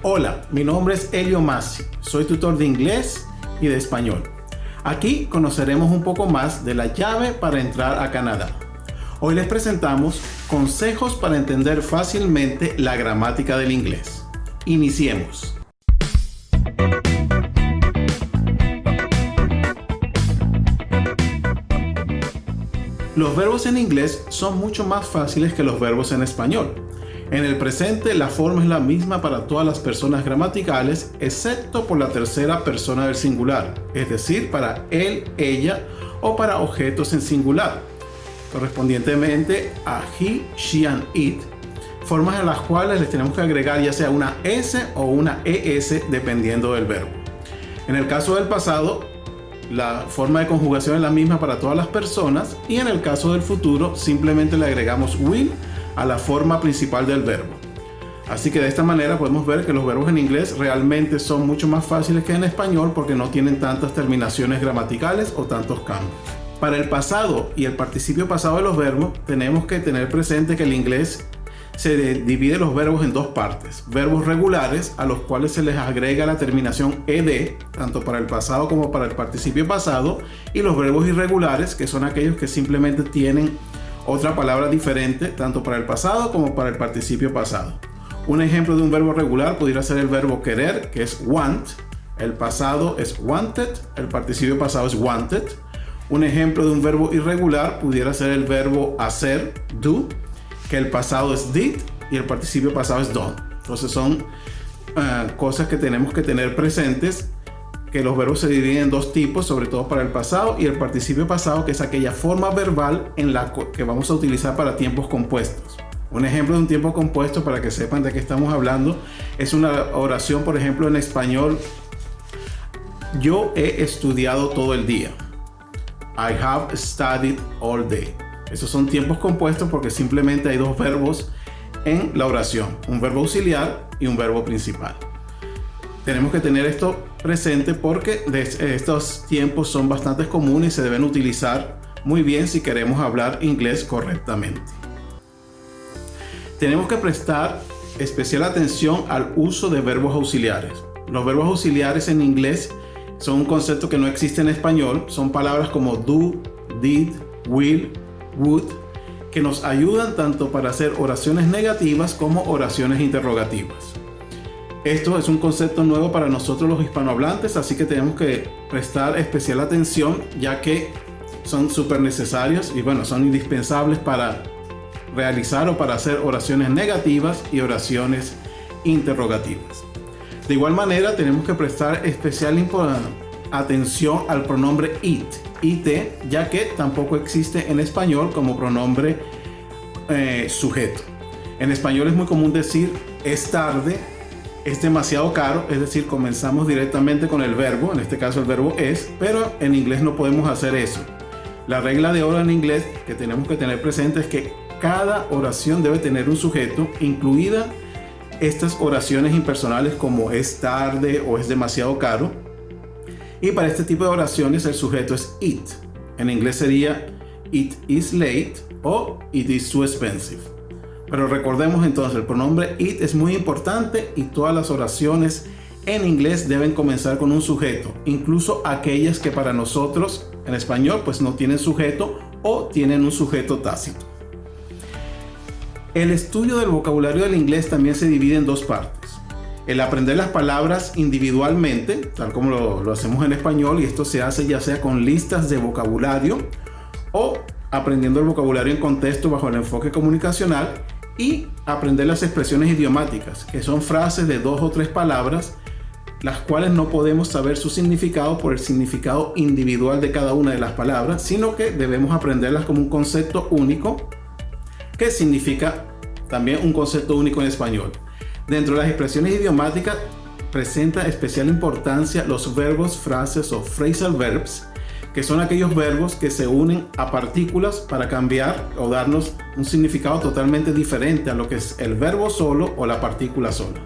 Hola, mi nombre es Elio Massi, soy tutor de inglés y de español. Aquí conoceremos un poco más de la llave para entrar a Canadá. Hoy les presentamos consejos para entender fácilmente la gramática del inglés. Iniciemos. Los verbos en inglés son mucho más fáciles que los verbos en español. En el presente, la forma es la misma para todas las personas gramaticales, excepto por la tercera persona del singular, es decir, para él, ella o para objetos en singular, correspondientemente a he, she and it, formas en las cuales les tenemos que agregar ya sea una s o una es dependiendo del verbo. En el caso del pasado, la forma de conjugación es la misma para todas las personas y en el caso del futuro simplemente le agregamos will a la forma principal del verbo. Así que de esta manera podemos ver que los verbos en inglés realmente son mucho más fáciles que en español porque no tienen tantas terminaciones gramaticales o tantos cambios. Para el pasado y el participio pasado de los verbos tenemos que tener presente que el inglés se divide los verbos en dos partes: verbos regulares, a los cuales se les agrega la terminación ed, tanto para el pasado como para el participio pasado, y los verbos irregulares, que son aquellos que simplemente tienen otra palabra diferente, tanto para el pasado como para el participio pasado. Un ejemplo de un verbo regular pudiera ser el verbo querer, que es want. El pasado es wanted, el participio pasado es wanted. Un ejemplo de un verbo irregular pudiera ser el verbo hacer, do, que el pasado es did y el participio pasado es done. Entonces son cosas que tenemos que tener presentes, que los verbos se dividen en dos tipos, sobre todo para el pasado y el participio pasado, que es aquella forma verbal en la que vamos a utilizar para tiempos compuestos. Un ejemplo de un tiempo compuesto, para que sepan de qué estamos hablando, es una oración, por ejemplo, en español: yo he estudiado todo el día. I have studied all day. Esos son tiempos compuestos porque simplemente hay dos verbos en la oración, un verbo auxiliar y un verbo principal. Tenemos que tener esto presente porque estos tiempos son bastante comunes y se deben utilizar muy bien si queremos hablar inglés correctamente. Tenemos que prestar especial atención al uso de verbos auxiliares. Los verbos auxiliares en inglés son un concepto que no existe en español. Son palabras como do, did, will, would, que nos ayudan tanto para hacer oraciones negativas como oraciones interrogativas. Esto es un concepto nuevo para nosotros los hispanohablantes, así que tenemos que prestar especial atención, ya que son súper necesarios y son indispensables para realizar o para hacer oraciones negativas y oraciones interrogativas. De igual manera, tenemos que prestar especial atención al pronombre it, ya que tampoco existe en español como pronombre sujeto. En español es muy común decir es tarde, es demasiado caro, es decir, comenzamos directamente con el verbo, en este caso el verbo es, pero en inglés no podemos hacer eso. La regla de oro en inglés que tenemos que tener presente es que cada oración debe tener un sujeto, incluida estas oraciones impersonales como es tarde o es demasiado caro. Y para este tipo de oraciones el sujeto es it. En inglés sería it is late o it is too expensive. Pero recordemos entonces, el pronombre it es muy importante y todas las oraciones en inglés deben comenzar con un sujeto, incluso aquellas que para nosotros en español pues no tienen sujeto o tienen un sujeto tácito. El estudio del vocabulario del inglés también se divide en dos partes: el aprender las palabras individualmente, tal como lo hacemos en español, y esto se hace ya sea con listas de vocabulario o aprendiendo el vocabulario en contexto bajo el enfoque comunicacional, y aprender las expresiones idiomáticas, que son frases de 2 o 3 palabras, las cuales no podemos saber su significado por el significado individual de cada una de las palabras, sino que debemos aprenderlas como un concepto único, que significa también un concepto único en español. Dentro de las expresiones idiomáticas presenta especial importancia los verbos, frases o phrasal verbs, que son aquellos verbos que se unen a partículas para cambiar o darnos un significado totalmente diferente a lo que es el verbo solo o la partícula sola.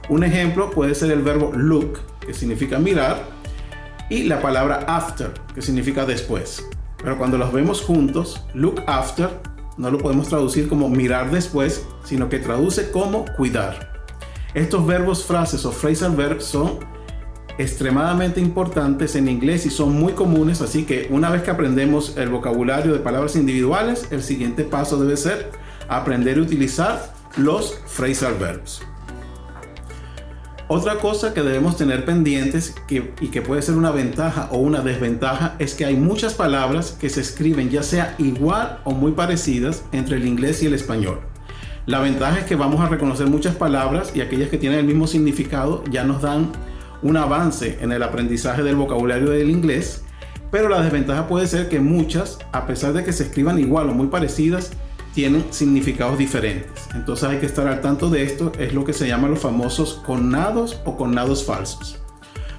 Un ejemplo puede ser el verbo look, que significa mirar, y la palabra after, que significa después. Pero cuando los vemos juntos, look after no lo podemos traducir como mirar después, sino que traduce como cuidar. Estos verbos, frases o phrasal verbs son extremadamente importantes en inglés y son muy comunes, así que una vez que aprendemos el vocabulario de palabras individuales, el siguiente paso debe ser aprender a utilizar los phrasal verbs. Otra cosa que debemos tener pendientes y que puede ser una ventaja o una desventaja es que hay muchas palabras que se escriben ya sea igual o muy parecidas entre el inglés y el español. La ventaja es que vamos a reconocer muchas palabras y aquellas que tienen el mismo significado ya nos dan un avance en el aprendizaje del vocabulario del inglés, pero la desventaja puede ser que muchas, a pesar de que se escriban igual o muy parecidas, tienen significados diferentes. Entonces hay que estar al tanto de esto. Es lo que se llama los famosos connados o connados falsos.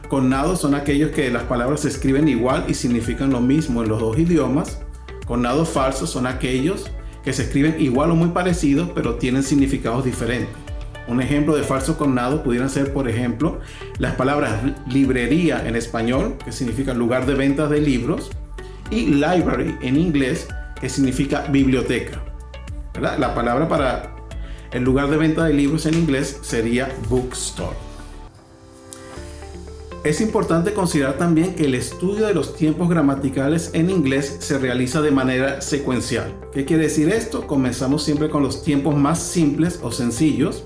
Connados son aquellos que las palabras se escriben igual y significan lo mismo en los dos idiomas. Connados falsos son aquellos que se escriben igual o muy parecidos, pero tienen significados diferentes. Un ejemplo de falso connado pudieran ser, por ejemplo, las palabras librería en español, que significa lugar de ventas de libros, y library en inglés, que significa biblioteca, ¿verdad? La palabra para el lugar de venta de libros en inglés sería bookstore. Es importante considerar también que el estudio de los tiempos gramaticales en inglés se realiza de manera secuencial. ¿Qué quiere decir esto? Comenzamos siempre con los tiempos más simples o sencillos,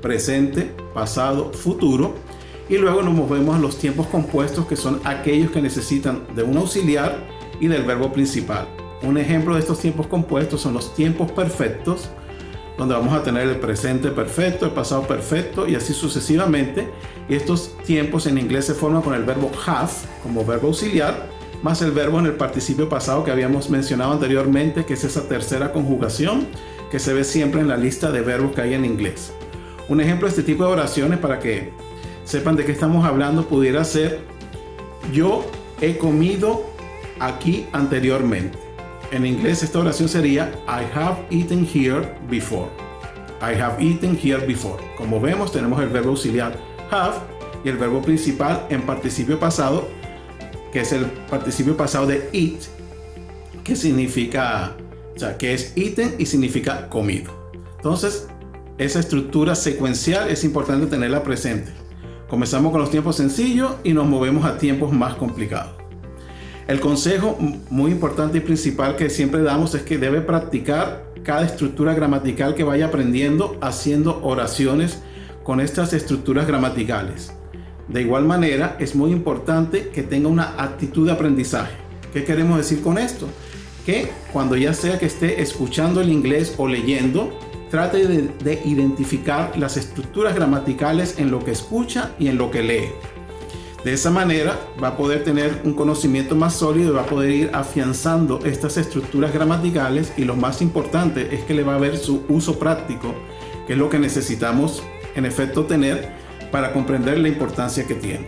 presente, pasado, futuro, y luego nos movemos a los tiempos compuestos, que son aquellos que necesitan de un auxiliar y del verbo principal. Un ejemplo de estos tiempos compuestos son los tiempos perfectos, donde vamos a tener el presente perfecto, el pasado perfecto y así sucesivamente. Y estos tiempos en inglés se forman con el verbo have como verbo auxiliar, más el verbo en el participio pasado que habíamos mencionado anteriormente, que es esa tercera conjugación que se ve siempre en la lista de verbos que hay en inglés. Un ejemplo de este tipo de oraciones, para que sepan de qué estamos hablando, pudiera ser: yo he comido aquí anteriormente. En inglés esta oración sería I have eaten here before. I have eaten here before. Como vemos, tenemos el verbo auxiliar have y el verbo principal en participio pasado, que es el participio pasado de eat, que significa, que es eaten y significa comido. Entonces, esa estructura secuencial es importante tenerla presente. Comenzamos con los tiempos sencillos y nos movemos a tiempos más complicados. El consejo muy importante y principal que siempre damos es que debe practicar cada estructura gramatical que vaya aprendiendo, haciendo oraciones con estas estructuras gramaticales. De igual manera, es muy importante que tenga una actitud de aprendizaje. ¿Qué queremos decir con esto? Que cuando ya sea que esté escuchando el inglés o leyendo, trate de identificar las estructuras gramaticales en lo que escucha y en lo que lee. De esa manera va a poder tener un conocimiento más sólido y va a poder ir afianzando estas estructuras gramaticales, y lo más importante es que le va a ver su uso práctico, que es lo que necesitamos en efecto tener para comprender la importancia que tiene.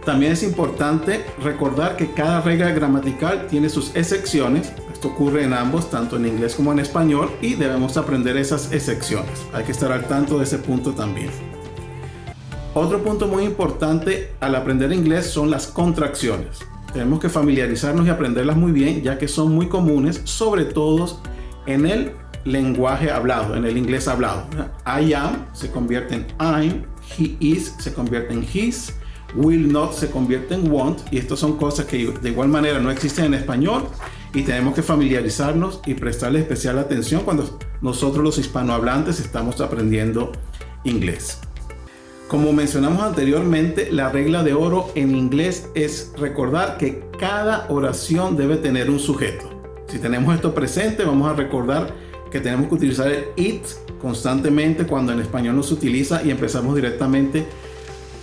También es importante recordar que cada regla gramatical tiene sus excepciones. Esto ocurre en ambos, tanto en inglés como en español, y debemos aprender esas excepciones. Hay que estar al tanto de ese punto también. Otro punto muy importante al aprender inglés son las contracciones. Tenemos que familiarizarnos y aprenderlas muy bien, ya que son muy comunes, sobre todo en el lenguaje hablado, en el inglés hablado. I am se convierte en I'm, he is se convierte en his, will not se convierte en won't, y estas son cosas que de igual manera no existen en español, y tenemos que familiarizarnos y prestarle especial atención cuando nosotros los hispanohablantes estamos aprendiendo inglés. Como mencionamos anteriormente, la regla de oro en inglés es recordar que cada oración debe tener un sujeto. Si tenemos esto presente, vamos a recordar que tenemos que utilizar el it constantemente cuando en español no se utiliza, y empezamos directamente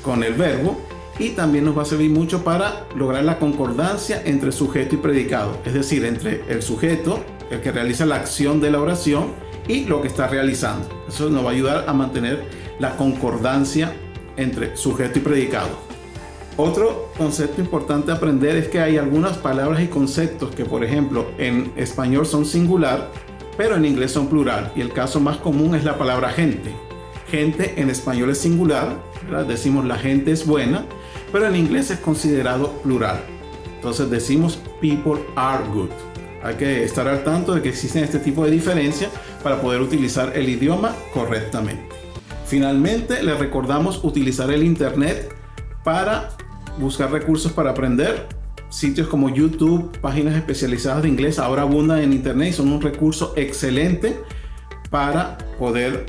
con el verbo. Y también nos va a servir mucho para lograr la concordancia entre sujeto y predicado, es decir, entre el sujeto, el que realiza la acción de la oración, y lo que está realizando. Eso nos va a ayudar a mantener la concordancia entre sujeto y predicado. Otro concepto importante a aprender es que hay algunas palabras y conceptos que, por ejemplo, en español son singular, pero en inglés son plural, y el caso más común es la palabra gente. Gente en español es singular, ¿verdad? Decimos la gente es buena, pero en inglés es considerado plural. Entonces decimos people are good. Hay que estar al tanto de que existen este tipo de diferencias para poder utilizar el idioma correctamente. Finalmente, les recordamos utilizar el internet para buscar recursos para aprender. Sitios como YouTube, páginas especializadas de inglés ahora abundan en internet y son un recurso excelente para poder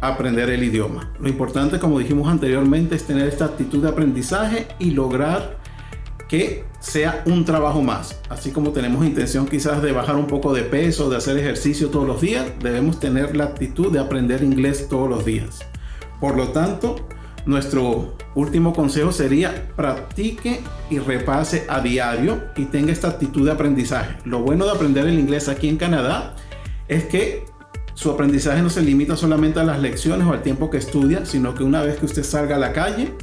aprender el idioma. Lo importante, como dijimos anteriormente, es tener esta actitud de aprendizaje y lograr que sea un trabajo más. Así como tenemos intención quizás de bajar un poco de peso, de hacer ejercicio todos los días, debemos tener la actitud de aprender inglés todos los días. Por lo tanto, nuestro último consejo sería: practique y repase a diario y tenga esta actitud de aprendizaje. Lo bueno de aprender el inglés aquí en Canadá es que su aprendizaje no se limita solamente a las lecciones o al tiempo que estudia, sino que una vez que usted salga a la calle,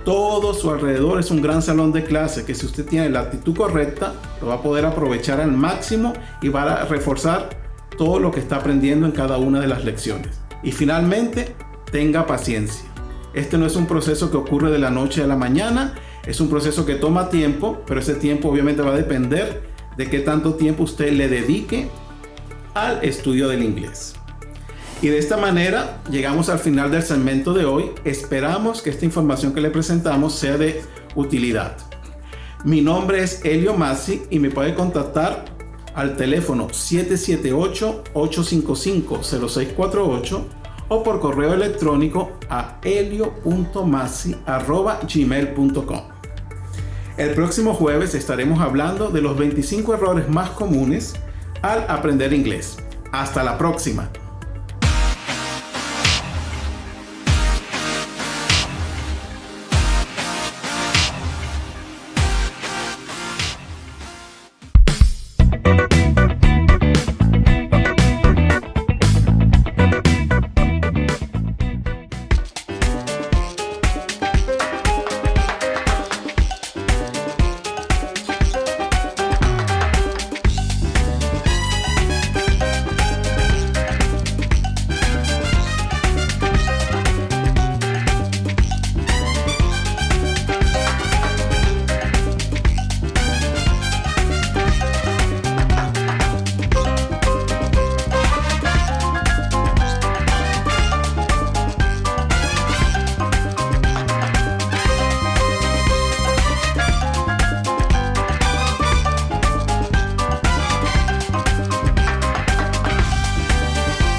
todo su alrededor es un gran salón de clase que, si usted tiene la actitud correcta, lo va a poder aprovechar al máximo y va a reforzar todo lo que está aprendiendo en cada una de las lecciones. Y finalmente, tenga paciencia. Este no es un proceso que ocurre de la noche a la mañana, es un proceso que toma tiempo, pero ese tiempo obviamente va a depender de qué tanto tiempo usted le dedique al estudio del inglés. Y de esta manera llegamos al final del segmento de hoy. Esperamos que esta información que le presentamos sea de utilidad. Mi nombre es Elio Massi y me puede contactar al teléfono 778-855-0648 o por correo electrónico a elio.massi@gmail.com. El próximo jueves estaremos hablando de los 25 errores más comunes al aprender inglés. Hasta la próxima.